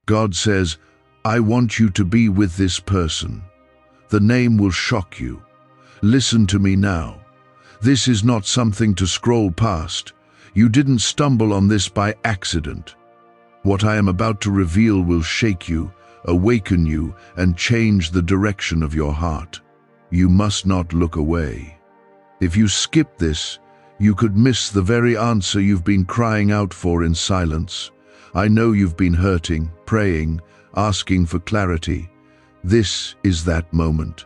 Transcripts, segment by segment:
God says, I want you to be with this person. The name will shock you. Listen to me now. This is not something to scroll past. You didn't stumble on this by accident. What I am about to reveal will shake you, awaken you, and change the direction of your heart. You must not look away. If you skip this, you could miss the very answer you've been crying out for in silence. I know you've been hurting, praying, asking for clarity. This is that moment.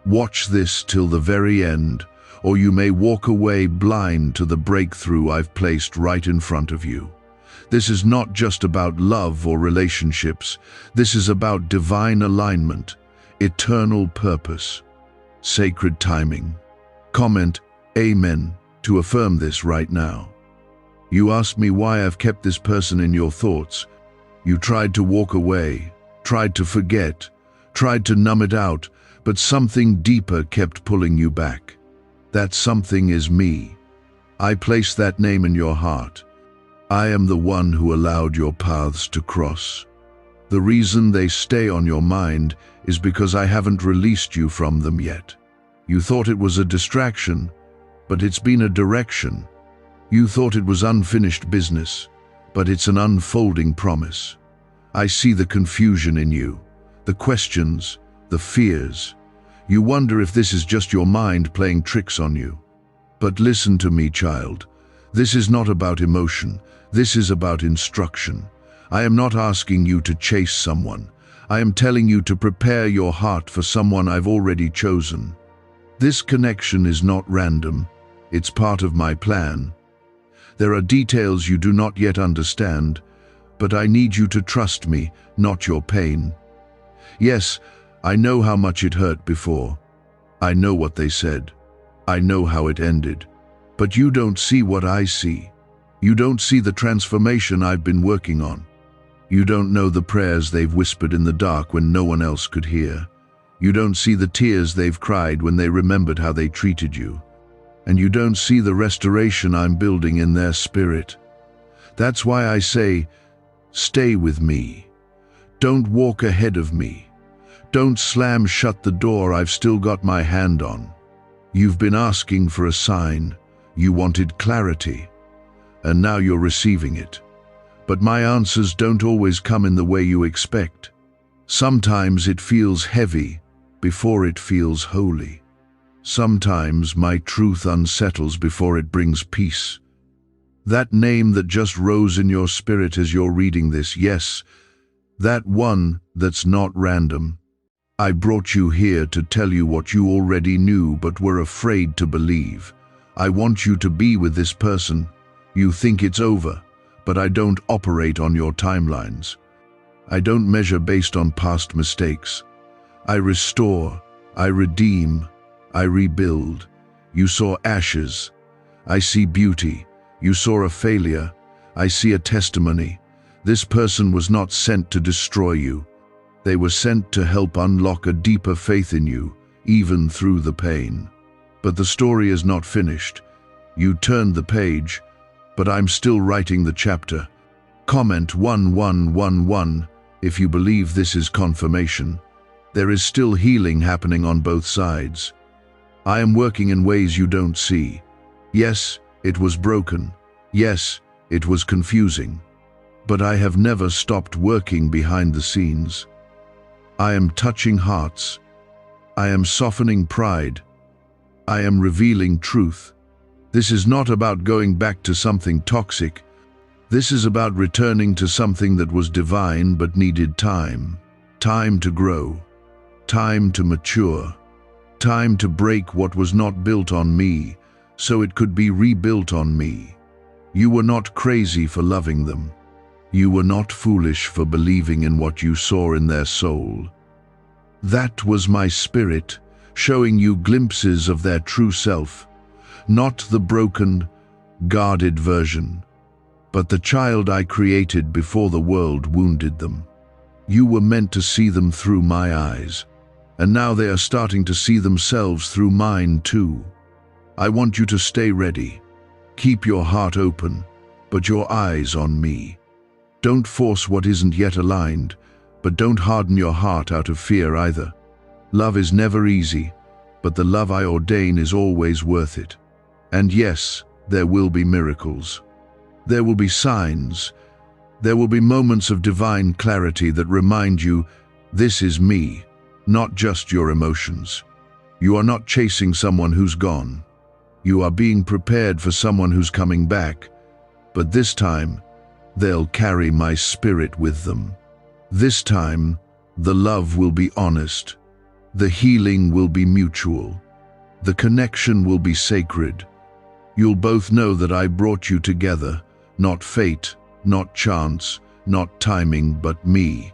Watch this till the very end, or you may walk away blind to the breakthrough I've placed right in front of you. This is not just about love or relationships. This is about divine alignment, eternal purpose, sacred timing. Comment Amen to affirm this right now. You asked me why I've kept this person in your thoughts. You tried to walk away, tried to forget, tried to numb it out, but something deeper kept pulling you back. That something is me. I place that name in your heart. I am the one who allowed your paths to cross. The reason they stay on your mind is because I haven't released you from them yet. You thought it was a distraction, but it's been a direction. You thought it was unfinished business, but it's an unfolding promise. I see the confusion in you, the questions, the fears. You wonder if this is just your mind playing tricks on you. But listen to me, child. This is not about emotion. This is about instruction. I am not asking you to chase someone. I am telling you to prepare your heart for someone I've already chosen. This connection is not random. It's part of my plan. There are details you do not yet understand, but I need you to trust me, not your pain. Yes, I know how much it hurt before. I know what they said. I know how it ended. But you don't see what I see. You don't see the transformation I've been working on. You don't know the prayers they've whispered in the dark when no one else could hear. You don't see the tears they've cried when they remembered how they treated you. And you don't see the restoration I'm building in their spirit. That's why I say, stay with me. Don't walk ahead of me. Don't slam shut the door I've still got my hand on. You've been asking for a sign. You wanted clarity. And now you're receiving it. But my answers don't always come in the way you expect. Sometimes it feels heavy before it feels holy. Sometimes my truth unsettles before it brings peace. That name that just rose in your spirit as you're reading this, yes, that one that's not random. I brought you here to tell you what you already knew but were afraid to believe. I want you to be with this person. You think it's over, but I don't operate on your timelines. I don't measure based on past mistakes. I restore, I redeem, I rebuild. You saw ashes. I see beauty. You saw a failure. I see a testimony. This person was not sent to destroy you. They were sent to help unlock a deeper faith in you, even through the pain. But the story is not finished. You turned the page, but I'm still writing the chapter. Comment 1111 if you believe this is confirmation. There is still healing happening on both sides. I am working in ways you don't see. Yes, it was broken. Yes, it was confusing. But I have never stopped working behind the scenes. I am touching hearts. I am softening pride. I am revealing truth. This is not about going back to something toxic. This is about returning to something that was divine but needed time. Time to grow. Time to mature. Time to break what was not built on me, so it could be rebuilt on me. You were not crazy for loving them. You were not foolish for believing in what you saw in their soul. That was my spirit, showing you glimpses of their true self, not the broken, guarded version, but the child I created before the world wounded them. You were meant to see them through my eyes, and now they are starting to see themselves through mine too. I want you to stay ready. Keep your heart open, but your eyes on me. Don't force what isn't yet aligned, but don't harden your heart out of fear either. Love is never easy, but the love I ordain is always worth it. And yes, there will be miracles. There will be signs. There will be moments of divine clarity that remind you, this is me, not just your emotions. You are not chasing someone who's gone. You are being prepared for someone who's coming back, but this time, they'll carry my spirit with them. This time, the love will be honest. The healing will be mutual. The connection will be sacred. You'll both know that I brought you together, not fate, not chance, not timing, but me.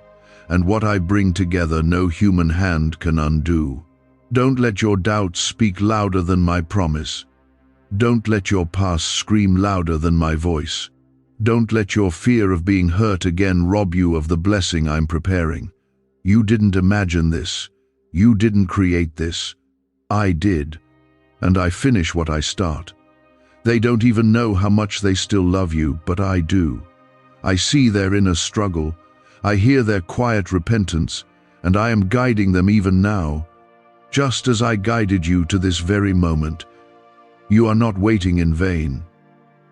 And what I bring together, no human hand can undo. Don't let your doubts speak louder than my promise. Don't let your past scream louder than my voice. Don't let your fear of being hurt again rob you of the blessing I'm preparing. You didn't imagine this. You didn't create this. I did. And I finish what I start. They don't even know how much they still love you, but I do. I see their inner struggle. I hear their quiet repentance, and I am guiding them even now. Just as I guided you to this very moment. You are not waiting in vain.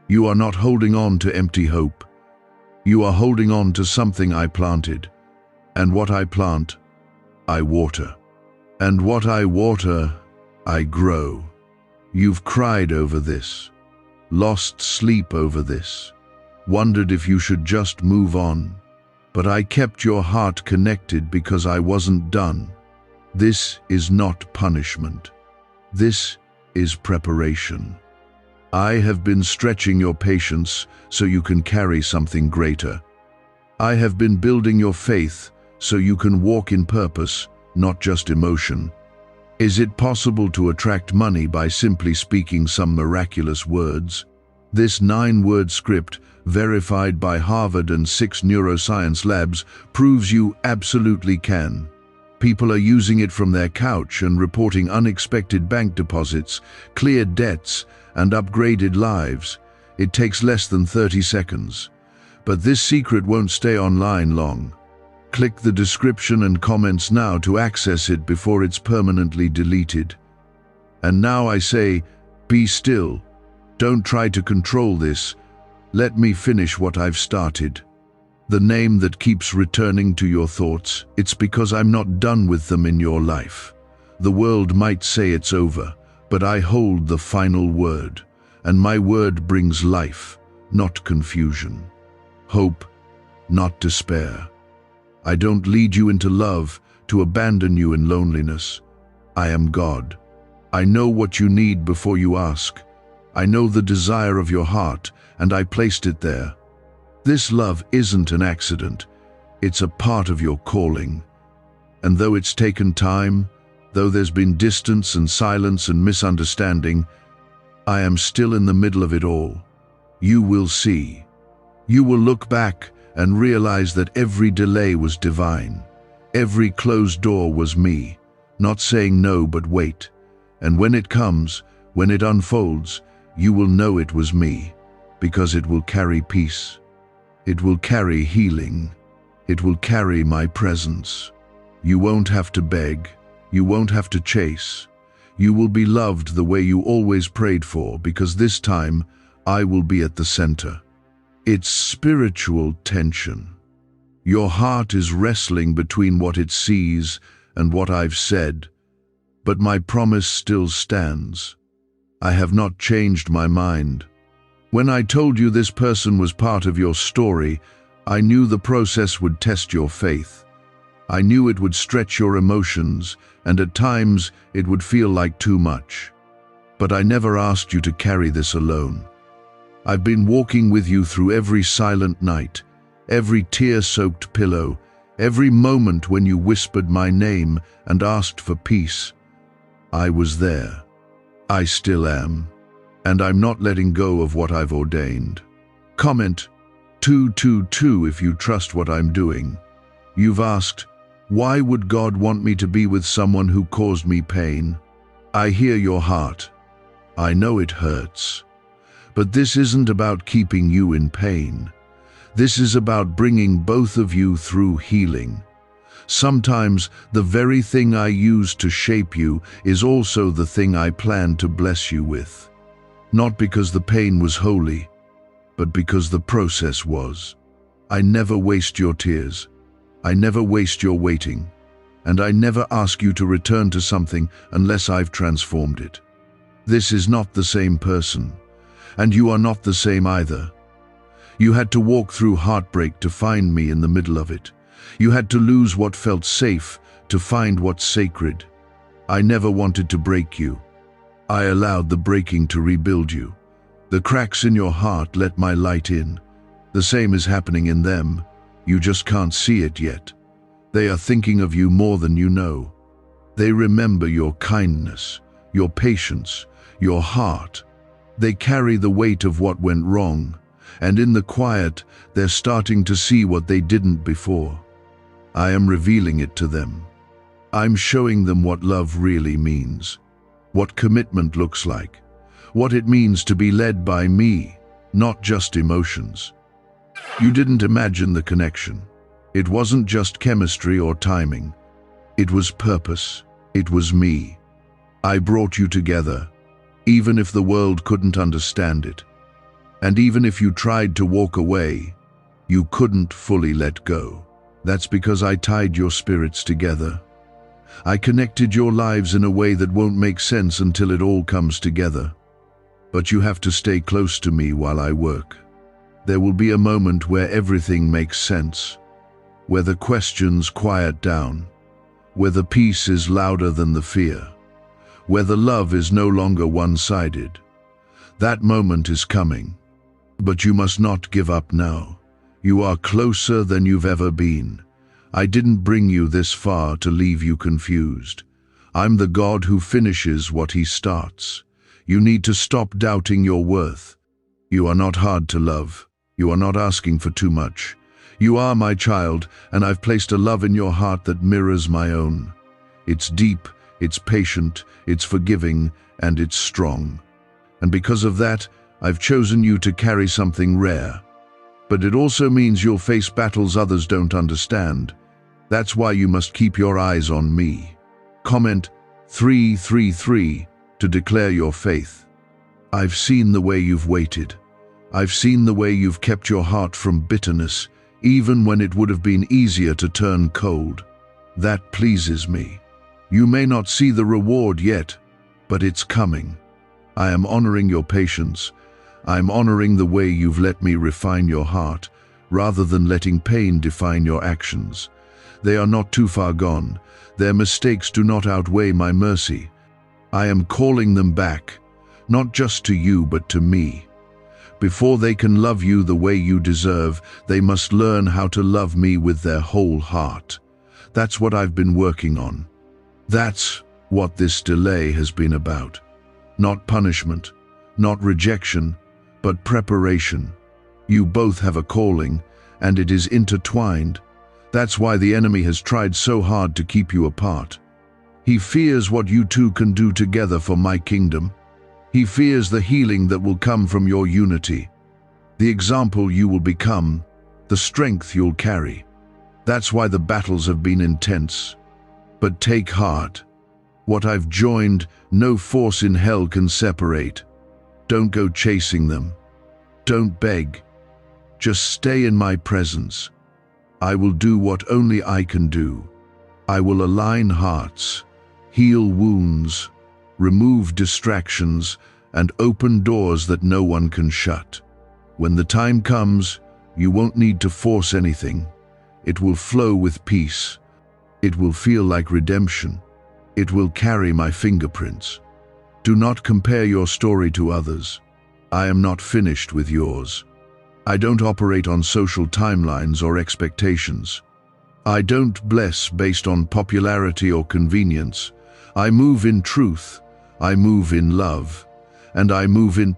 You are not holding on to empty hope. You are holding on to something I planted. And what I plant, I water. And what I water, I grow. You've cried over this, lost sleep over this, wondered if you should just move on. But I kept your heart connected because I wasn't done. This is not punishment. This is preparation. I have been stretching your patience so you can carry something greater. I have been building your faith so you can walk in purpose, not just emotion. Is it possible to attract money by simply speaking some miraculous words? This 9-word script, verified by Harvard and 6 neuroscience labs, proves you absolutely can. People are using it from their couch and reporting unexpected bank deposits, cleared debts, and upgraded lives. It takes less than 30 seconds. But this secret won't stay online long. Click the description and comments now to access it before it's permanently deleted. And now I say, be still. Don't try to control this. Let me finish what I've started. The name that keeps returning to your thoughts, it's because I'm not done with them in your life. The world might say it's over, but I hold the final word, and my word brings life, not confusion. Hope, not despair. I don't lead you into love to abandon you in loneliness. I am God. I know what you need before you ask. I know the desire of your heart, and I placed it there. This love isn't an accident. It's a part of your calling. And though it's taken time, though there's been distance and silence and misunderstanding, I am still in the middle of it all. You will see. You will look back and realize that every delay was divine. Every closed door was me, not saying no but wait. And when it comes, when it unfolds, you will know it was me, because it will carry peace. It will carry healing. It will carry my presence. You won't have to beg. You won't have to chase. You will be loved the way you always prayed for, because this time I will be at the center. It's spiritual tension. Your heart is wrestling between what it sees and what I've said, but my promise still stands. I have not changed my mind. When I told you this person was part of your story, I knew the process would test your faith. I knew it would stretch your emotions, and at times it would feel like too much. But I never asked you to carry this alone. I've been walking with you through every silent night, every tear-soaked pillow, every moment when you whispered my name and asked for peace. I was there. I still am. And I'm not letting go of what I've ordained. Comment 222 if you trust what I'm doing. You've asked, why would God want me to be with someone who caused me pain? I hear your heart. I know it hurts. But this isn't about keeping you in pain. This is about bringing both of you through healing. Sometimes the very thing I used to shape you is also the thing I plan to bless you with. Not because the pain was holy, but because the process was. I never waste your tears. I never waste your waiting. And I never ask you to return to something unless I've transformed it. This is not the same person, and you are not the same either. You had to walk through heartbreak to find me in the middle of it. You had to lose what felt safe to find what's sacred. I never wanted to break you. I allowed the breaking to rebuild you. The cracks in your heart let my light in. The same is happening in them. You just can't see it yet. They are thinking of you more than you know. They remember your kindness, your patience, your heart. They carry the weight of what went wrong, and in the quiet, they're starting to see what they didn't before. I am revealing it to them. I'm showing them what love really means, what commitment looks like, what it means to be led by me, not just emotions. You didn't imagine the connection. It wasn't just chemistry or timing. It was purpose. It was me. I brought you together, even if the world couldn't understand it. And even if you tried to walk away, you couldn't fully let go. That's because I tied your spirits together. I connected your lives in a way that won't make sense until it all comes together. But you have to stay close to me while I work. There will be a moment where everything makes sense, where the questions quiet down, where the peace is louder than the fear, where the love is no longer one-sided. That moment is coming. But you must not give up now. You are closer than you've ever been. I didn't bring you this far to leave you confused. I'm the God who finishes what he starts. You need to stop doubting your worth. You are not hard to love. You are not asking for too much. You are my child, and I've placed a love in your heart that mirrors my own. It's deep, it's patient, it's forgiving, and it's strong. And because of that, I've chosen you to carry something rare. But it also means you'll face battles others don't understand. That's why you must keep your eyes on me. Comment 333 to declare your faith. I've seen the way you've waited. I've seen the way you've kept your heart from bitterness, even when it would have been easier to turn cold. That pleases me. You may not see the reward yet, but it's coming. I am honoring your patience. I'm honoring the way you've let me refine your heart, rather than letting pain define your actions. They are not too far gone. Their mistakes do not outweigh my mercy. I am calling them back, not just to you, but to me. Before they can love you the way you deserve, they must learn how to love me with their whole heart. That's what I've been working on. That's what this delay has been about. Not punishment, not rejection, but preparation. You both have a calling, and it is intertwined. That's why the enemy has tried so hard to keep you apart. He fears what you two can do together for my kingdom. He fears the healing that will come from your unity, the example you will become, the strength you'll carry. That's why the battles have been intense. But take heart. What I've joined, no force in hell can separate. Don't go chasing them. Don't beg. Just stay in my presence. I will do what only I can do. I will align hearts, heal wounds, remove distractions, and open doors that no one can shut. When the time comes, you won't need to force anything. It will flow with peace. It will feel like redemption. It will carry my fingerprints. Do not compare your story to others. I am not finished with yours. I don't operate on social timelines or expectations. I don't bless based on popularity or convenience. I move in truth. I move in love. And I move in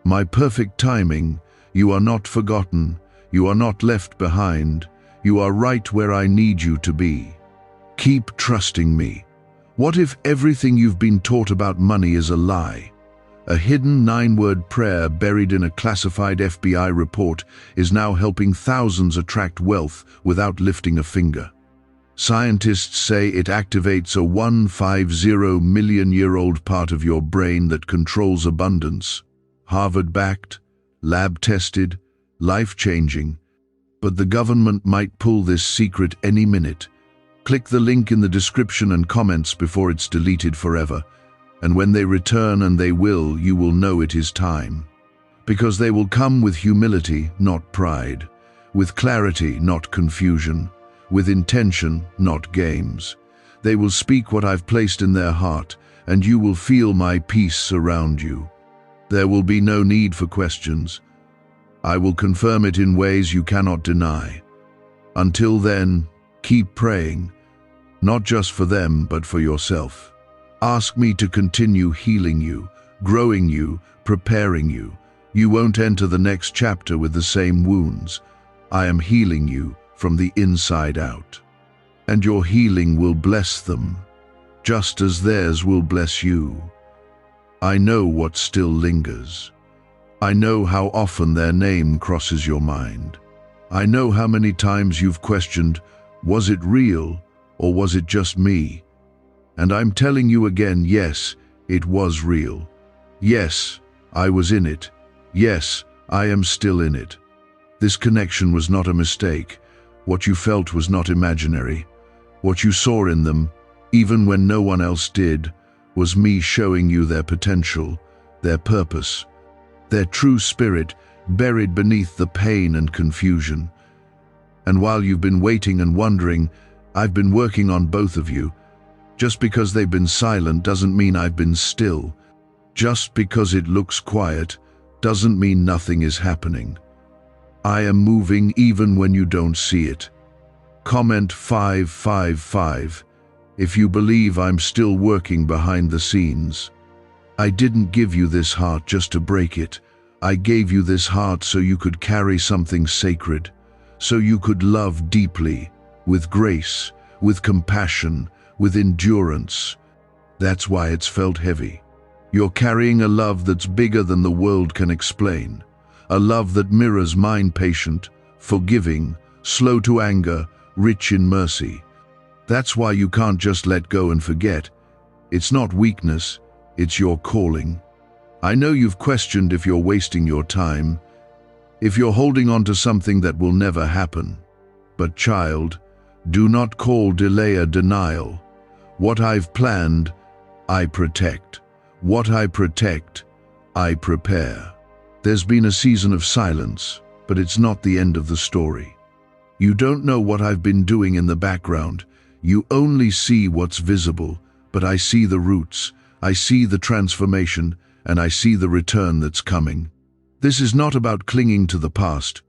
my perfect timing. You are not forgotten. You are not left behind. You are right where I need you to be. Keep trusting me. What if everything you've been taught about money is a lie? A hidden 9-word prayer buried in a classified FBI report is now helping thousands attract wealth without lifting a finger. Scientists say it activates a 150-million-year-old part of your brain that controls abundance. Harvard-backed, lab-tested, life-changing. But the government might pull this secret any minute. Click the link in the description and comments before it's deleted forever. And when they return, and they will, you will know it is time. Because they will come with humility, not pride. With clarity, not confusion. With intention, not games. They will speak what I've placed in their heart, and you will feel my peace surround you. There will be no need for questions. I will confirm it in ways you cannot deny. Until then, keep praying, not just for them, but for yourself. Ask me to continue healing you, growing you, preparing you. You won't enter the next chapter with the same wounds. I am healing you from the inside out. And your healing will bless them, just as theirs will bless you. I know what still lingers. I know how often their name crosses your mind. I know how many times you've questioned, was it real or was it just me? And I'm telling you again, yes, it was real. Yes, I was in it. Yes, I am still in it. This connection was not a mistake. What you felt was not imaginary. What you saw in them, even when no one else did, was me showing you their potential, their purpose, their true spirit buried beneath the pain and confusion. And while you've been waiting and wondering, I've been working on both of you. Just because they've been silent doesn't mean I've been still. Just because it looks quiet doesn't mean nothing is happening. I am moving even when you don't see it. Comment 555 if you believe I'm still working behind the scenes. I didn't give you this heart just to break it. I gave you this heart so you could carry something sacred, so you could love deeply, with grace, with compassion, with endurance. That's why it's felt heavy. You're carrying a love that's bigger than the world can explain. A love that mirrors mine, patient, forgiving, slow to anger, rich in mercy. That's why you can't just let go and forget. It's not weakness, it's your calling. I know you've questioned if you're wasting your time, if you're holding on to something that will never happen. But child, do not call delay a denial. What I've planned, I protect. What I protect, I prepare. There's been a season of silence, but it's not the end of the story. You don't know what I've been doing in the background. You only see what's visible, but I see the roots, I see the transformation, and I see the return that's coming. This is not about clinging to the past.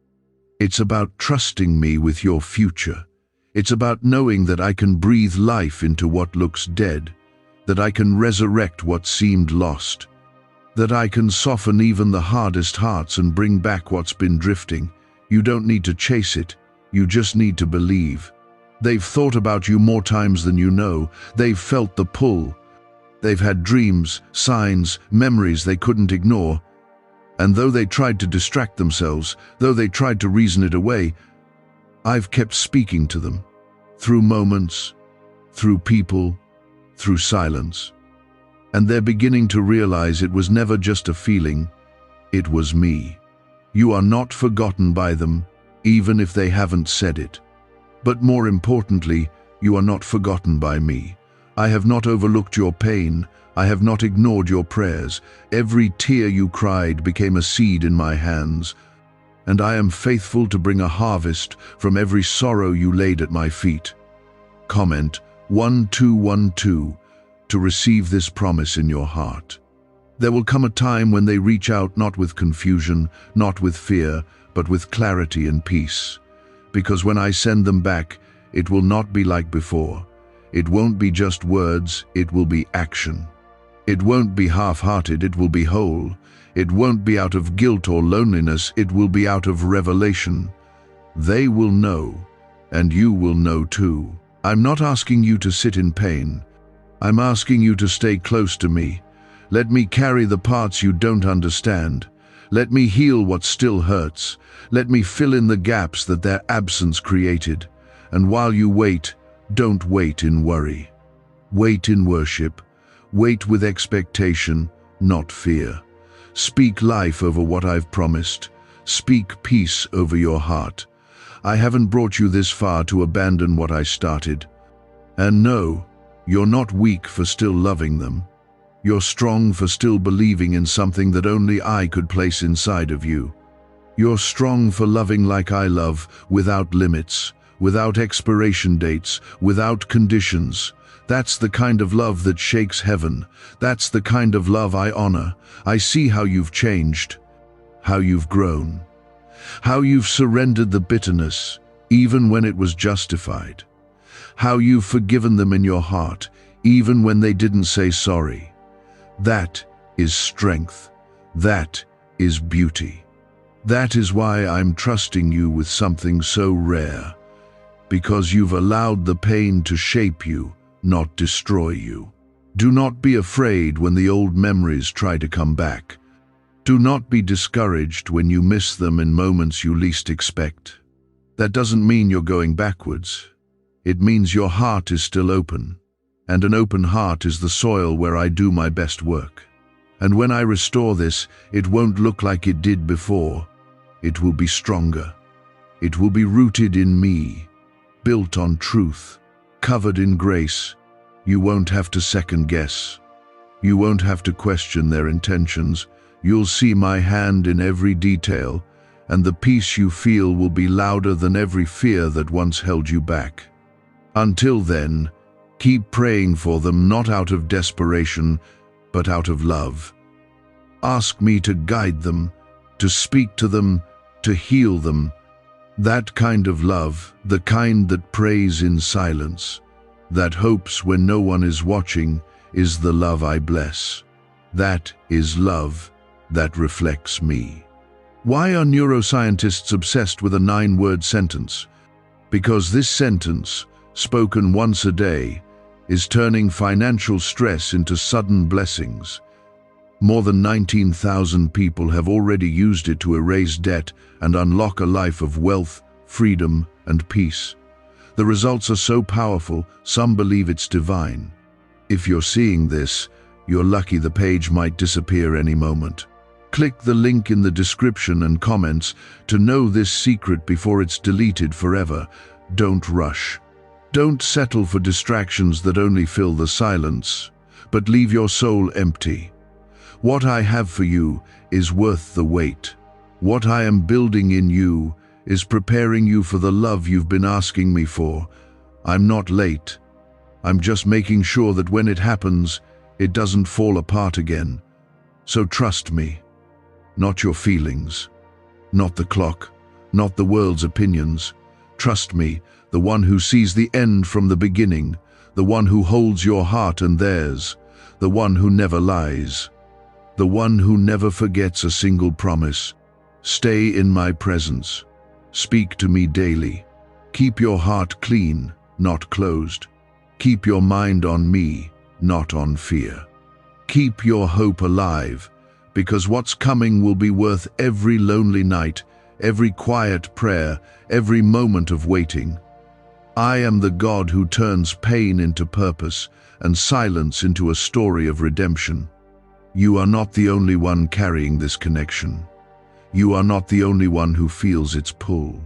It's about trusting me with your future. It's about knowing that I can breathe life into what looks dead, that I can resurrect what seemed lost, that I can soften even the hardest hearts and bring back what's been drifting. You don't need to chase it, you just need to believe. They've thought about you more times than you know. They've felt the pull. They've had dreams, signs, memories they couldn't ignore. And though they tried to distract themselves, though they tried to reason it away, I've kept speaking to them. Through moments, through people, through silence. And they're beginning to realize it was never just a feeling, it was me. You are not forgotten by them, even if they haven't said it. But more importantly, you are not forgotten by me. I have not overlooked your pain. I have not ignored your prayers. Every tear you cried became a seed in my hands. And I am faithful to bring a harvest from every sorrow you laid at my feet. Comment 1212 to receive this promise in your heart. There will come a time when they reach out not with confusion, not with fear, but with clarity and peace. Because when I send them back, it will not be like before. It won't be just words, it will be action. It won't be half-hearted, it will be whole. It won't be out of guilt or loneliness, it will be out of revelation. They will know, and you will know too. I'm not asking you to sit in pain. I'm asking you to stay close to me, Let me carry the parts you don't understand. Let me heal what still hurts. Let me fill in the gaps that their absence created. And while you wait, don't wait in worry. Wait in worship. Wait with expectation, not fear. Speak life over what I've promised. Speak peace over your heart. I haven't brought you this far to abandon what I started. And no, you're not weak for still loving them. You're strong for still believing in something that only I could place inside of you. You're strong for loving like I love, without limits, without expiration dates, without conditions. That's the kind of love that shakes heaven. That's the kind of love I honor. I see how you've changed, how you've grown, how you've surrendered the bitterness, even when it was justified, how you've forgiven them in your heart, even when they didn't say sorry. That is strength. That is beauty. That is why I'm trusting you with something so rare, because you've allowed the pain to shape you, not destroy you. Do not be afraid when the old memories try to come back. Do not be discouraged when you miss them in moments you least expect. That doesn't mean you're going backwards. It means your heart is still open, and an open heart is the soil where I do my best work. And when I restore this, it won't look like it did before. It will be stronger. It will be rooted in me, built on truth, covered in grace. You won't have to second guess. You won't have to question their intentions. You'll see my hand in every detail, and the peace you feel will be louder than every fear that once held you back. Until then, keep praying for them, not out of desperation, but out of love. Ask me to guide them, to speak to them, to heal them. That kind of love, the kind that prays in silence, that hopes when no one is watching, is the love I bless. That is love that reflects me. Why are neuroscientists obsessed with a 9-word sentence? Because this sentence, spoken once a day, is turning financial stress into sudden blessings. More than 19,000 people have already used it to erase debt and unlock a life of wealth, freedom, and peace. The results are so powerful, some believe it's divine. If you're seeing this, you're lucky. The page might disappear any moment. Click the link in the description and comments to know this secret before it's deleted forever. Don't rush. Don't settle for distractions that only fill the silence, but leave your soul empty. What I have for you is worth the wait. What I am building in you is preparing you for the love you've been asking me for. I'm not late. I'm just making sure that when it happens, it doesn't fall apart again. So trust me. Not your feelings, not the clock, not the world's opinions. Trust me, the one who sees the end from the beginning, the one who holds your heart and theirs, the one who never lies, the one who never forgets a single promise. Stay in my presence. Speak to me daily. Keep your heart clean, not closed. Keep your mind on me, not on fear. Keep your hope alive, because what's coming will be worth every lonely night, every quiet prayer, every moment of waiting. I am the God who turns pain into purpose and silence into a story of redemption. You are not the only one carrying this connection. You are not the only one who feels its pull.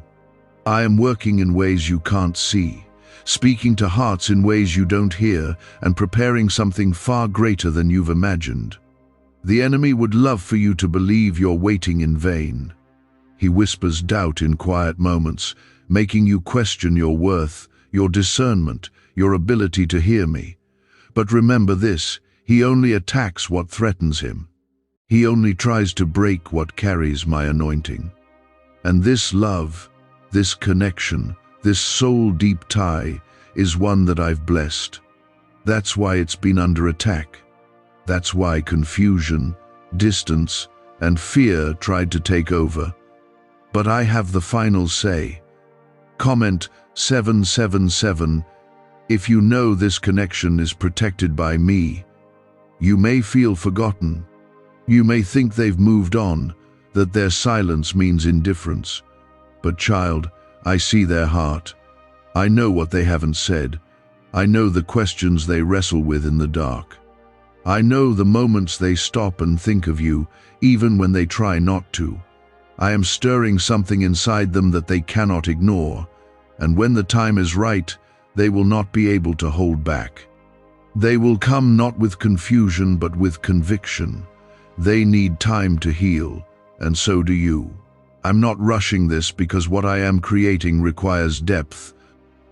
I am working in ways you can't see, speaking to hearts in ways you don't hear, and preparing something far greater than you've imagined. The enemy would love for you to believe you're waiting in vain. He whispers doubt in quiet moments, making you question your worth, your discernment, your ability to hear me. But remember this, he only attacks what threatens him. He only tries to break what carries my anointing. And this love, this connection, this soul-deep tie is one that I've blessed. That's why it's been under attack. That's why confusion, distance, and fear tried to take over. But I have the final say. Comment 777 if you know this connection is protected by me. You may feel forgotten. You may think they've moved on, that their silence means indifference. But child, I see their heart. I know what they haven't said. I know the questions they wrestle with in the dark. I know the moments they stop and think of you, even when they try not to. I am stirring something inside them that they cannot ignore, and when the time is right, they will not be able to hold back. They will come not with confusion but with conviction. They need time to heal, and so do you. I'm not rushing this because what I am creating requires depth.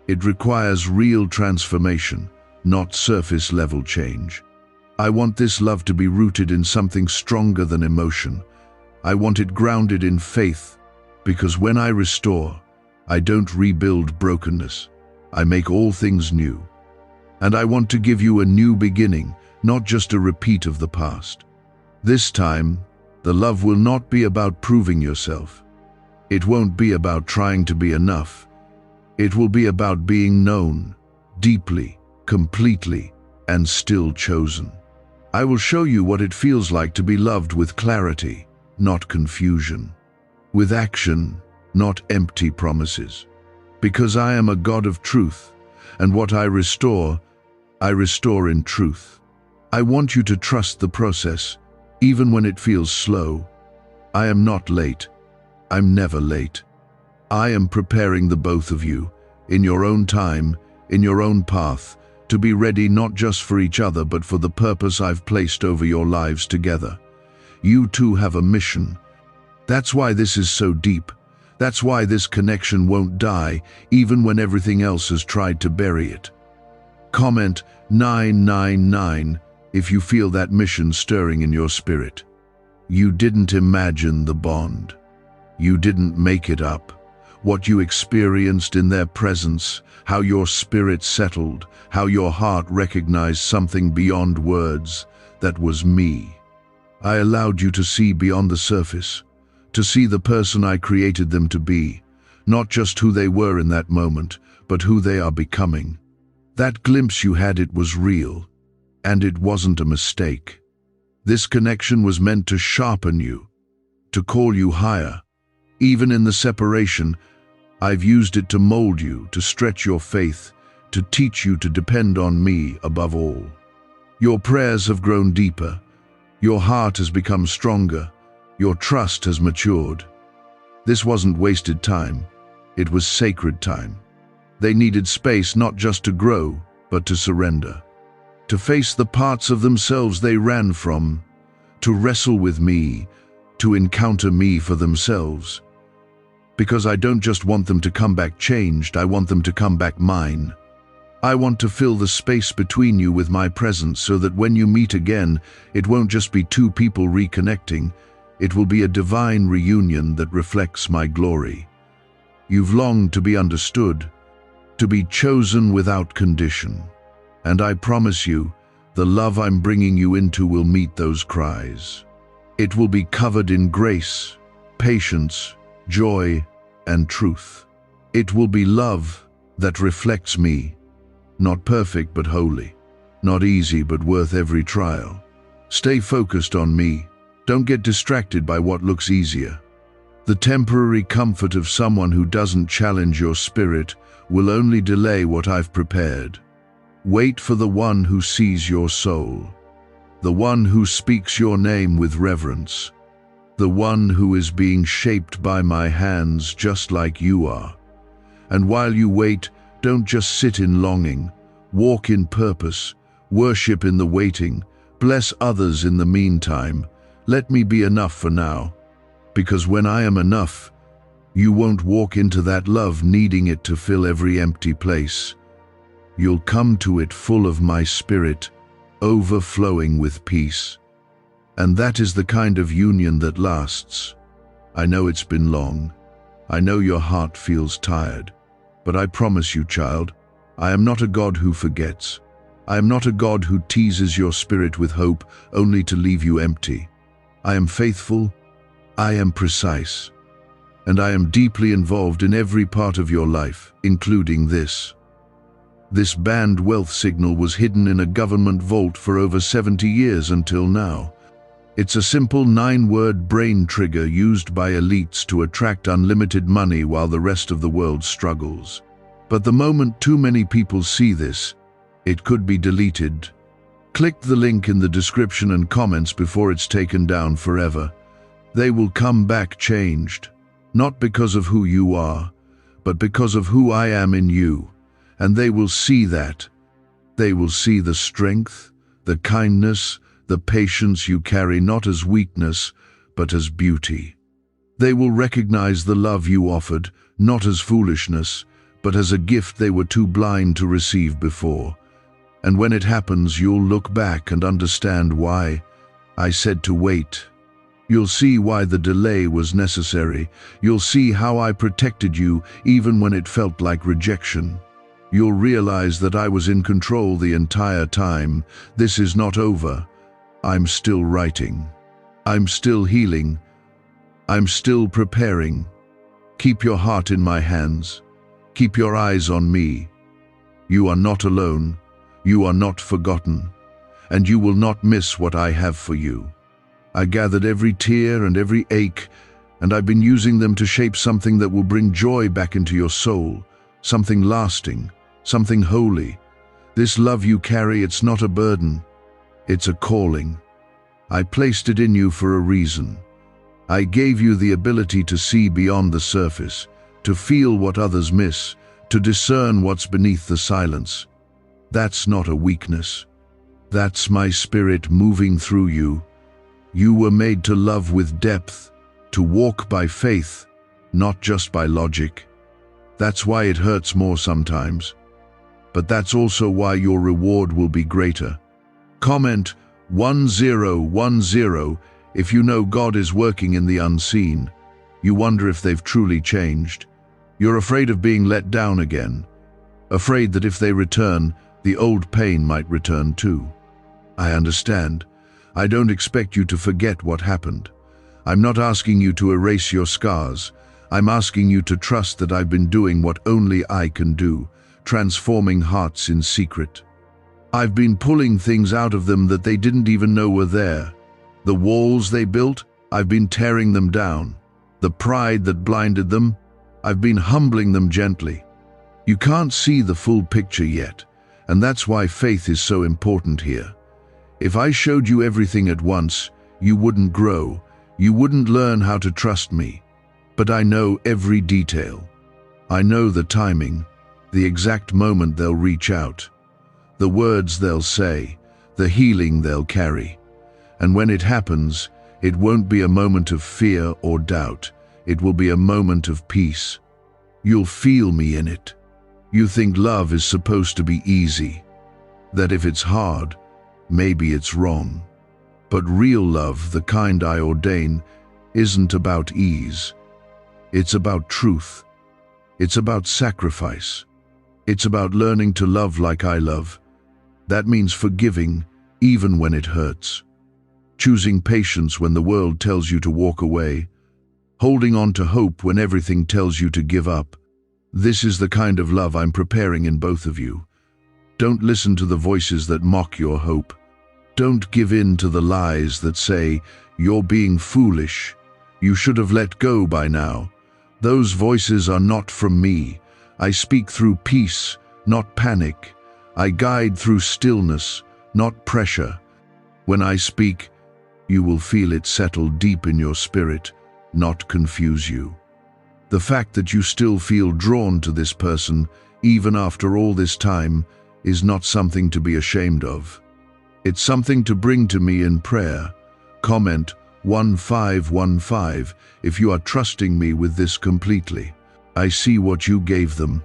It requires real transformation, not surface-level change. I want this love to be rooted in something stronger than emotion. I want it grounded in faith, because when I restore, I don't rebuild brokenness. I make all things new. And I want to give you a new beginning, not just a repeat of the past. This time, the love will not be about proving yourself. It won't be about trying to be enough. It will be about being known, deeply, completely, and still chosen. I will show you what it feels like to be loved with clarity, not confusion. With action, not empty promises. Because I am a God of truth, and what I restore in truth. I want you to trust the process, even when it feels slow. I am not late. I'm never late. I am preparing the both of you, in your own time, in your own path, to be ready not just for each other but for the purpose I've placed over your lives together. You two have a mission. That's why this is so deep. That's why this connection won't die, even when everything else has tried to bury it. Comment 999 if you feel that mission stirring in your spirit. You didn't imagine the bond. You didn't make it up. What you experienced in their presence, how your spirit settled, how your heart recognized something beyond words, that was me. I allowed you to see beyond the surface, to see the person I created them to be, not just who they were in that moment, but who they are becoming. That glimpse you had, it was real, and it wasn't a mistake. This connection was meant to sharpen you, to call you higher. Even in the separation, I've used it to mold you, to stretch your faith, to teach you to depend on me above all. Your prayers have grown deeper. Your heart has become stronger. Your trust has matured. This wasn't wasted time. It was sacred time. They needed space not just to grow, but to surrender. To face the parts of themselves they ran from. To wrestle with me. To encounter me for themselves. Because I don't just want them to come back changed, I want them to come back mine. I want to fill the space between you with my presence so that when you meet again, it won't just be two people reconnecting. It will be a divine reunion that reflects my glory. You've longed to be understood, to be chosen without condition. And I promise you, the love I'm bringing you into will meet those cries. It will be covered in grace, patience, joy, and truth. It will be love that reflects me, not perfect but holy, not easy but worth every trial. Stay focused on me. Don't get distracted by what looks easier. The temporary comfort of someone who doesn't challenge your spirit will only delay what I've prepared. Wait for the one who sees your soul, the one who speaks your name with reverence, the one who is being shaped by my hands just like you are. And while you wait, don't just sit in longing. Walk in purpose, worship in the waiting, bless others in the meantime. Let me be enough for now. Because when I am enough, you won't walk into that love needing it to fill every empty place. You'll come to it full of my spirit, overflowing with peace. And that is the kind of union that lasts. I know it's been long. I know your heart feels tired. But I promise you, child, I am not a God who forgets. I am not a God who teases your spirit with hope only to leave you empty. I am faithful, I am precise, and I am deeply involved in every part of your life, including this. This banned wealth signal was hidden in a government vault for over 70 years until now. It's a simple 9-word brain trigger used by elites to attract unlimited money while the rest of the world struggles. But the moment too many people see this, it could be deleted. Click the link in the description and comments before it's taken down forever. They will come back changed, not because of who you are, but because of who I am in you. And they will see that. They will see the strength, the kindness, the patience you carry not as weakness, but as beauty. They will recognize the love you offered, not as foolishness, but as a gift they were too blind to receive before. And when it happens, you'll look back and understand why I said to wait. You'll see why the delay was necessary. You'll see how I protected you even when it felt like rejection. You'll realize that I was in control the entire time. This is not over. I'm still writing. I'm still healing. I'm still preparing. Keep your heart in my hands. Keep your eyes on me. You are not alone. You are not forgotten. And you will not miss what I have for you. I gathered every tear and every ache, and I've been using them to shape something that will bring joy back into your soul, something lasting, something holy. This love you carry, it's not a burden. It's a calling. I placed it in you for a reason. I gave you the ability to see beyond the surface, to feel what others miss, to discern what's beneath the silence. That's not a weakness. That's my spirit moving through you. You were made to love with depth, to walk by faith, not just by logic. That's why it hurts more sometimes. But that's also why your reward will be greater. Comment 1010 if you know God is working in the unseen. You wonder if they've truly changed. You're afraid of being let down again. Afraid that if they return, the old pain might return too. I understand. I don't expect you to forget what happened. I'm not asking you to erase your scars. I'm asking you to trust that I've been doing what only I can do, transforming hearts in secret. I've been pulling things out of them that they didn't even know were there. The walls they built, I've been tearing them down. The pride that blinded them, I've been humbling them gently. You can't see the full picture yet, and that's why faith is so important here. If I showed you everything at once, you wouldn't grow. You wouldn't learn how to trust me. But I know every detail. I know the timing, the exact moment they'll reach out, the words they'll say, the healing they'll carry. And when it happens, it won't be a moment of fear or doubt. It will be a moment of peace. You'll feel me in it. You think love is supposed to be easy, that if it's hard, maybe it's wrong. But real love, the kind I ordain, isn't about ease. It's about truth. It's about sacrifice. It's about learning to love like I love. That means forgiving, even when it hurts. Choosing patience when the world tells you to walk away. Holding on to hope when everything tells you to give up. This is the kind of love I'm preparing in both of you. Don't listen to the voices that mock your hope. Don't give in to the lies that say, you're being foolish. You should have let go by now. Those voices are not from me. I speak through peace, not panic. I guide through stillness, not pressure. When I speak, you will feel it settle deep in your spirit, not confuse you. The fact that you still feel drawn to this person, even after all this time, is not something to be ashamed of. It's something to bring to me in prayer. Comment 1515 if you are trusting me with this completely. I see what you gave them,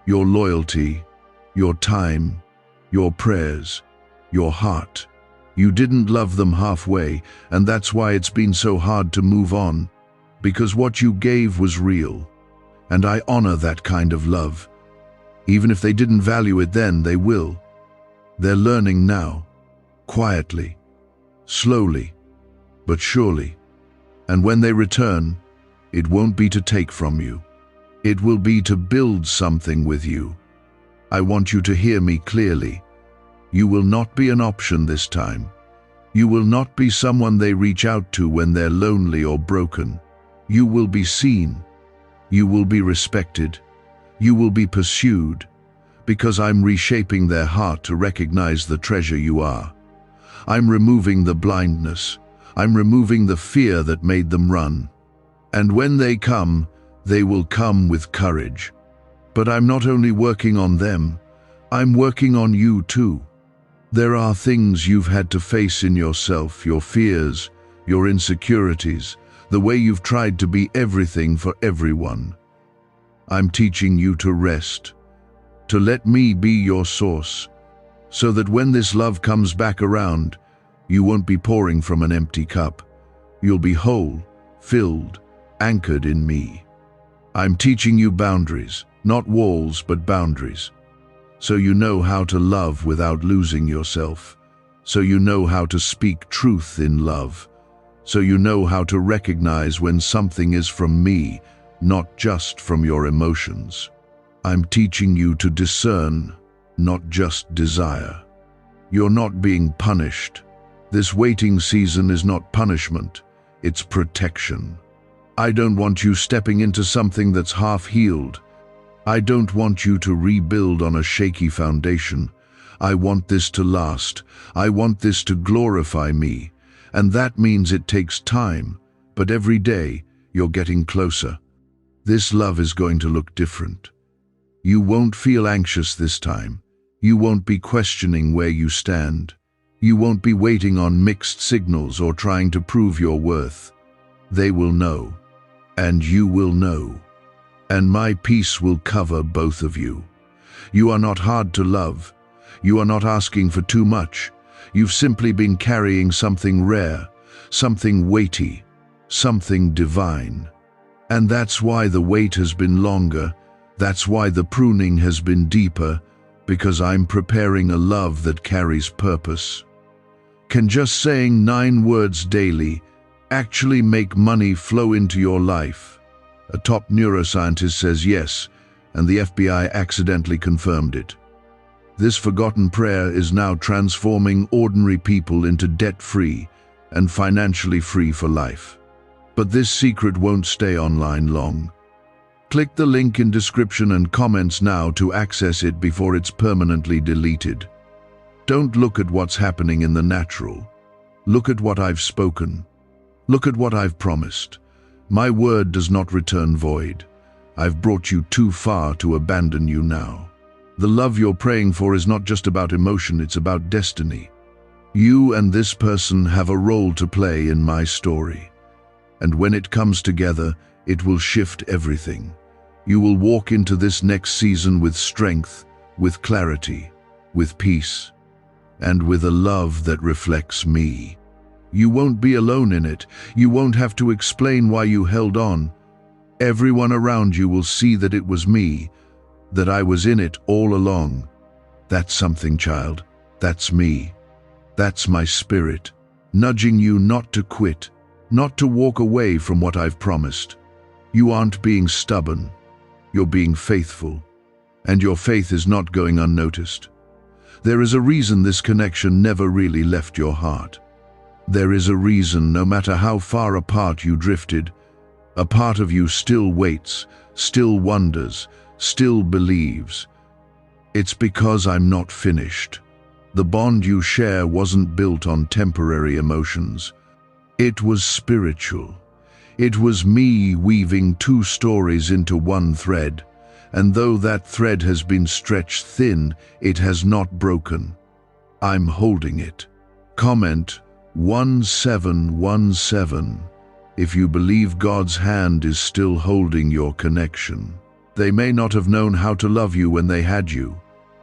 your loyalty, your time, your prayers, your heart. You didn't love them halfway, and that's why it's been so hard to move on, because what you gave was real. And I honor that kind of love. Even if they didn't value it then, they will. They're learning now, quietly, slowly, but surely. And when they return, it won't be to take from you. It will be to build something with you. I want you to hear me clearly. You will not be an option this time. You will not be someone they reach out to when they're lonely or broken. You will be seen. You will be respected. You will be pursued, because I'm reshaping their heart to recognize the treasure you are. I'm removing the blindness. I'm removing the fear that made them run. And when they come, they will come with courage. But I'm not only working on them, I'm working on you too. There are things you've had to face in yourself, your fears, your insecurities, the way you've tried to be everything for everyone. I'm teaching you to rest, to let me be your source, so that when this love comes back around, you won't be pouring from an empty cup. You'll be whole, filled, anchored in me. I'm teaching you boundaries, not walls, but boundaries. So you know how to love without losing yourself. So you know how to speak truth in love. So you know how to recognize when something is from me, not just from your emotions. I'm teaching you to discern, not just desire. You're not being punished. This waiting season is not punishment, it's protection. I don't want you stepping into something that's half-healed. I don't want you to rebuild on a shaky foundation. I want this to last. I want this to glorify me. And that means it takes time, but every day you're getting closer. This love is going to look different. You won't feel anxious this time. You won't be questioning where you stand. You won't be waiting on mixed signals or trying to prove your worth. They will know, and you will know. And my peace will cover both of you. You are not hard to love. You are not asking for too much. You've simply been carrying something rare, something weighty, something divine. And that's why the wait has been longer. That's why the pruning has been deeper, because I'm preparing a love that carries purpose. Can just saying 9 words daily actually make money flow into your life? A top neuroscientist says yes, and the FBI accidentally confirmed it. This forgotten prayer is now transforming ordinary people into debt-free and financially free for life. But this secret won't stay online long. Click the link in description and comments now to access it before it's permanently deleted. Don't look at what's happening in the natural. Look at what I've spoken. Look at what I've promised. My word does not return void. I've brought you too far to abandon you now. The love you're praying for is not just about emotion, it's about destiny. You and this person have a role to play in my story. And when it comes together, it will shift everything. You will walk into this next season with strength, with clarity, with peace, and with a love that reflects me. You won't be alone in it. You won't have to explain why you held on. Everyone around you will see that it was me, that I was in it all along. That's something, child. That's me. That's my spirit, nudging you not to quit, not to walk away from what I've promised. You aren't being stubborn. You're being faithful. And your faith is not going unnoticed. There is a reason this connection never really left your heart. There is a reason, no matter how far apart you drifted, a part of you still waits, still wonders, still believes. It's because I'm not finished. The bond you share wasn't built on temporary emotions. It was spiritual. It was me weaving 2 stories into one thread, and though that thread has been stretched thin, it has not broken. I'm holding it. Comment 1717 if you believe God's hand is still holding your connection. They may not have known how to love you when they had you.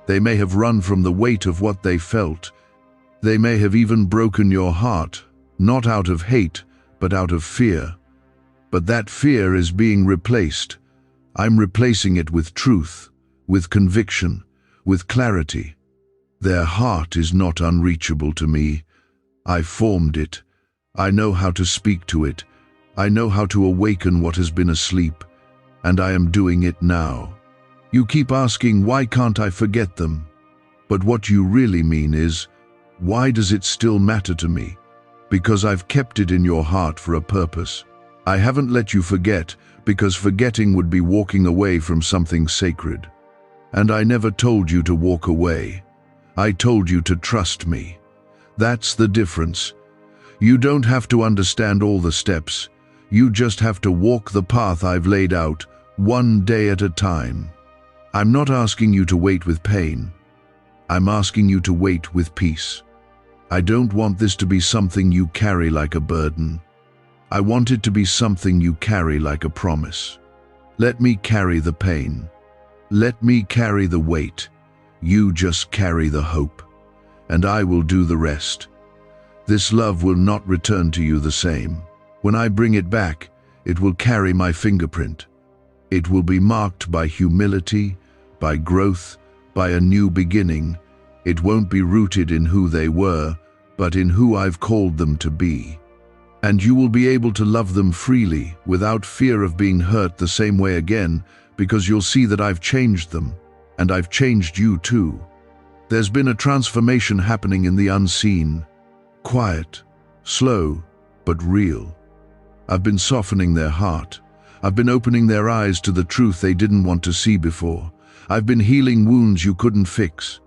They may have run from the weight of what they felt. They may have even broken your heart, not out of hate, but out of fear. But that fear is being replaced. I'm replacing it with truth, with conviction, with clarity. Their heart is not unreachable to me. I formed it. I know how to speak to it. I know how to awaken what has been asleep, and I am doing it now. You keep asking, why can't I forget them? But what you really mean is, why does it still matter to me? Because I've kept it in your heart for a purpose. I haven't let you forget, because forgetting would be walking away from something sacred. And I never told you to walk away. I told you to trust me. That's the difference. You don't have to understand all the steps. You just have to walk the path I've laid out, one day at a time. I'm not asking you to wait with pain. I'm asking you to wait with peace. I don't want this to be something you carry like a burden. I want it to be something you carry like a promise. Let me carry the pain. Let me carry the weight. You just carry the hope. And I will do the rest. This love will not return to you the same. When I bring it back, it will carry my fingerprint. It will be marked by humility, by growth, by a new beginning. It won't be rooted in who they were, but in who I've called them to be. And you will be able to love them freely, without fear of being hurt the same way again, because you'll see that I've changed them, and I've changed you too. There's been a transformation happening in the unseen. Quiet, slow, but real. I've been softening their heart. I've been opening their eyes to the truth they didn't want to see before. I've been healing wounds you couldn't fix.